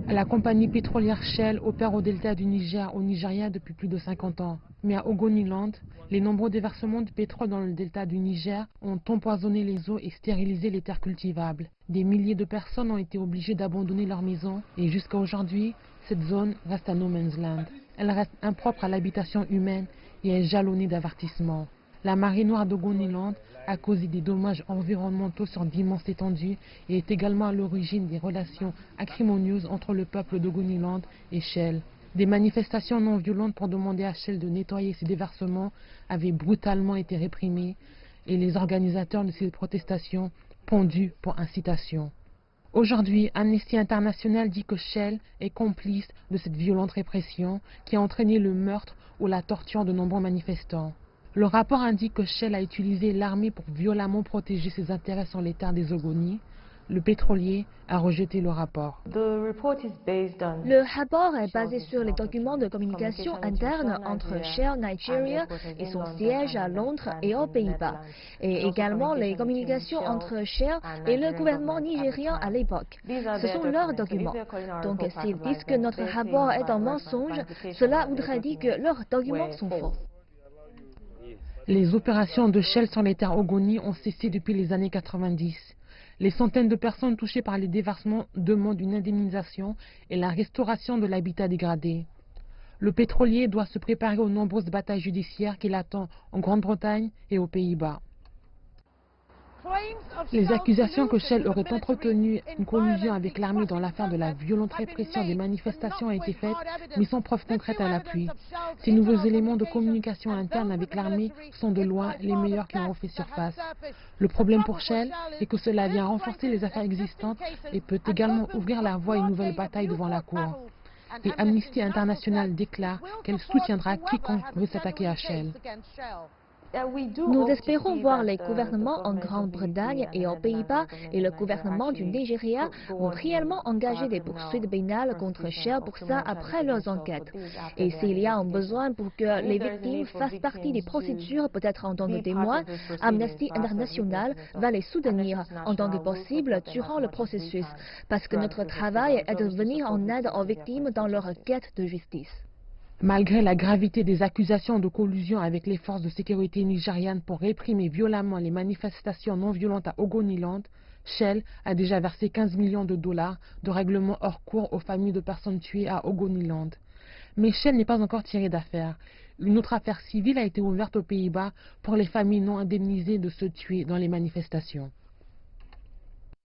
La compagnie pétrolière Shell opère au delta du Niger au Nigeria depuis plus de 50 ans. Mais à Ogoniland, les nombreux déversements de pétrole dans le delta du Niger ont empoisonné les eaux et stérilisé les terres cultivables. Des milliers de personnes ont été obligées d'abandonner leurs maisons et jusqu'à aujourd'hui, cette zone reste un no man's land. Elle reste impropre à l'habitation humaine et est jalonnée d'avertissements. La marée noire d'Ogoniland a causé des dommages environnementaux sur d'immenses étendues et est également à l'origine des relations acrimonieuses entre le peuple d'Ogoniland et Shell. Des manifestations non violentes pour demander à Shell de nettoyer ces déversements avaient brutalement été réprimées et les organisateurs de ces protestations pendus pour incitation. Aujourd'hui, Amnesty International dit que Shell est complice de cette violente répression qui a entraîné le meurtre ou la torture de nombreux manifestants. Le rapport indique que Shell a utilisé l'armée pour violemment protéger ses intérêts sur les terres des Ogoni. Le pétrolier a rejeté le rapport. Le rapport est basé sur les documents de communication interne entre Shell Nigeria et son siège à Londres et aux Pays-Bas, et également les communications entre Shell et le gouvernement nigérien à l'époque. Ce sont leurs documents. Donc s'ils disent que notre rapport est un mensonge, cela voudrait dire que leurs documents sont faux. Les opérations de Shell sur les terres Ogoni ont cessé depuis les années 90. Les centaines de personnes touchées par les déversements demandent une indemnisation et la restauration de l'habitat dégradé. Le pétrolier doit se préparer aux nombreuses batailles judiciaires qui l'attendent en Grande-Bretagne et aux Pays-Bas. Les accusations que Shell aurait entretenu une collusion avec l'armée dans l'affaire de la violente répression des manifestations ont été faites, mais sans preuve concrète à l'appui. Ces nouveaux éléments de communication interne avec l'armée sont de loin les meilleurs qui ont fait surface. Le problème pour Shell est que cela vient renforcer les affaires existantes et peut également ouvrir la voie à une nouvelle bataille devant la Cour. Et Amnesty International déclare qu'elle soutiendra quiconque veut s'attaquer à Shell. Nous espérons voir les gouvernements en Grande-Bretagne et aux Pays-Bas et le gouvernement du Nigeria vont réellement engager des poursuites pénales contre Shell pour ça après leurs enquêtes. Et s'il y a un besoin pour que les victimes fassent partie des procédures, peut-être en tant que témoins, Amnesty International va les soutenir en tant que possible durant le processus, parce que notre travail est de venir en aide aux victimes dans leur quête de justice. Malgré la gravité des accusations de collusion avec les forces de sécurité nigérianes pour réprimer violemment les manifestations non violentes à Ogoniland, Shell a déjà versé 15 millions de dollars de règlements hors cours aux familles de personnes tuées à Ogoniland. Mais Shell n'est pas encore tiré d'affaire. Une autre affaire civile a été ouverte aux Pays-Bas pour les familles non indemnisées de ceux tués dans les manifestations.